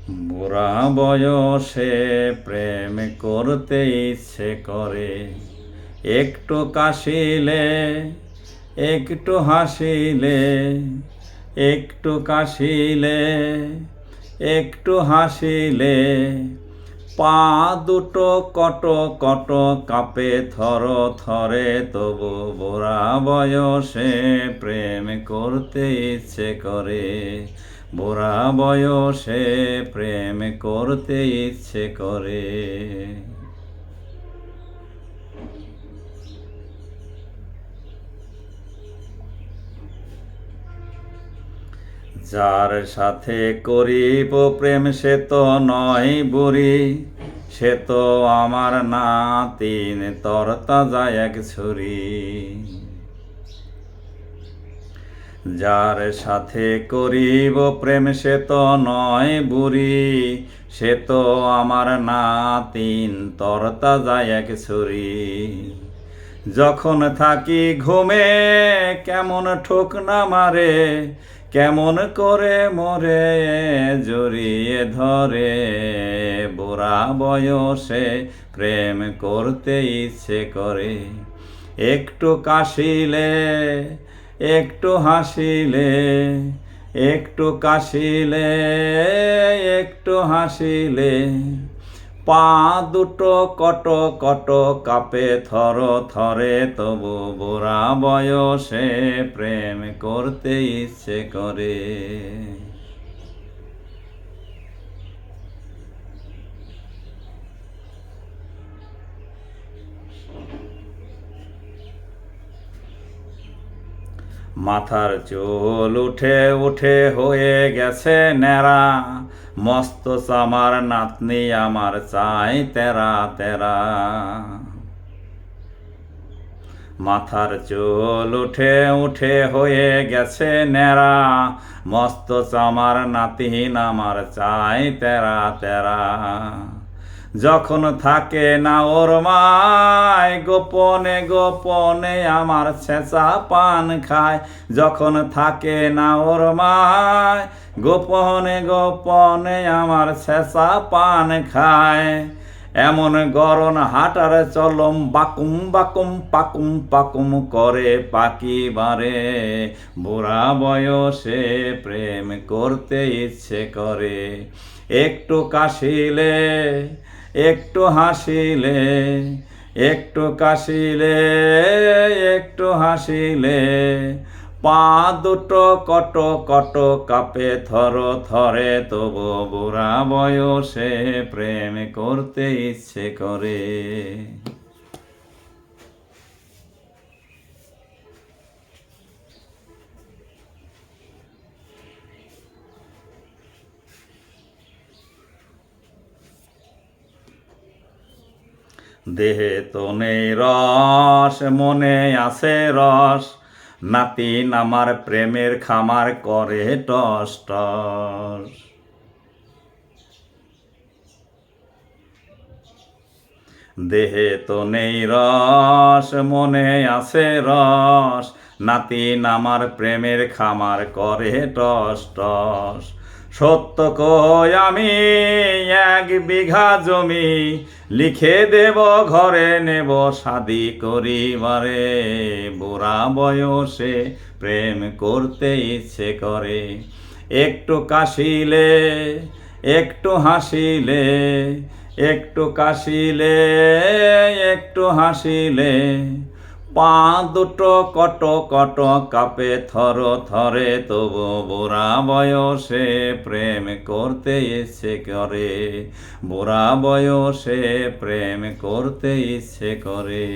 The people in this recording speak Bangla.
বুড়া বয়সে প্রেম করতে ইচ্ছে করে, একটু কাশিলে একটু হাসিলে, একটু কাশিলে একটু হাসিলে, পা দুটো কট কট কাঁপে থর থরে, তবু বুড়া বয়সে প্রেম করতে ইচ্ছে করে, বুড়া বয়সে প্রেম করতে ইচ্ছে করে। যার সাথে করিব প্রেম সে তো নয় বুড়ি, সে তো আমার নাতিন তরতাজা এক ছুরি। যার সাথে করিব প্রেম সে তো নয় বুড়ি, সে তো আমার নাতিন তরতাজা এক ছুরি। যখন থাকি ঘুমে কেমন ঠোক না মারে, কেমন করে মরে জড়িয়ে ধরে, বুড়া বয়সে প্রেম করতে ইচ্ছে করে, একটু কাশিলে একটু হাসিলে, একটু কাশিলে একটু হাসিলে, পা দুটো কট কট কাঁপে থর থরে, তবু বুড়া বয়সে প্রেম করতে ইচ্ছে করে। মাথার চুল উঠে উঠে হয়ে গেছে ন্যাড়া, মস্ত চামার নাতনি আমার চাই তেরা তেরা। মাথার চুল উঠে উঠে হয়ে গেছে ন্যাড়া, মস্ত চামার নাতিন আমার চাই তেরা তেরা। যখন থাকে না ওর মায় গোপনে গোপনে আমার ছেঁচা পান খায়, যখন থাকে না ওর মায় গোপনে গোপনে আমার ছেঁচা পান খায়। এমন গরন হাঁটার চলম বাকুম বাকুম পাকুম পাকুম করে পাকি বারে, বুড়া বয়সে প্রেম করতে ইচ্ছে করে, একটু কাশিলে একটু হাসিলে, একটু কাশিলে একটু হাসিলে, পা দুটো কট কট কাঁপে থর থরে, তবু বুড়া বয়সে প্রেম করতে ইচ্ছে করে। দেহে তো নেই রস মনে আছে রস, নাতিন আমার প্রেমের খামার করে টস টস। দেহে তো নেই রস মনে আছে রস, নাতিন আমার প্রেমের খামার করে টস টস। সত্য কই আমি 1 বিঘা জমি, লিখে দেব ঘরে নেব শাদি করিবারে, বুড়া বয়সে প্রেম করতে ইচ্ছে করে, একটু কাশিলে একটু হাসিলে, একটু কাশিলে একটু হাসিলে, পা দুটো কট কট কাঁপে থর থরে, তবু বুড়া বয়সে প্রেম করতে ইচ্ছে করে, বুড়া বয়সে প্রেম করতে ইচ্ছে করে।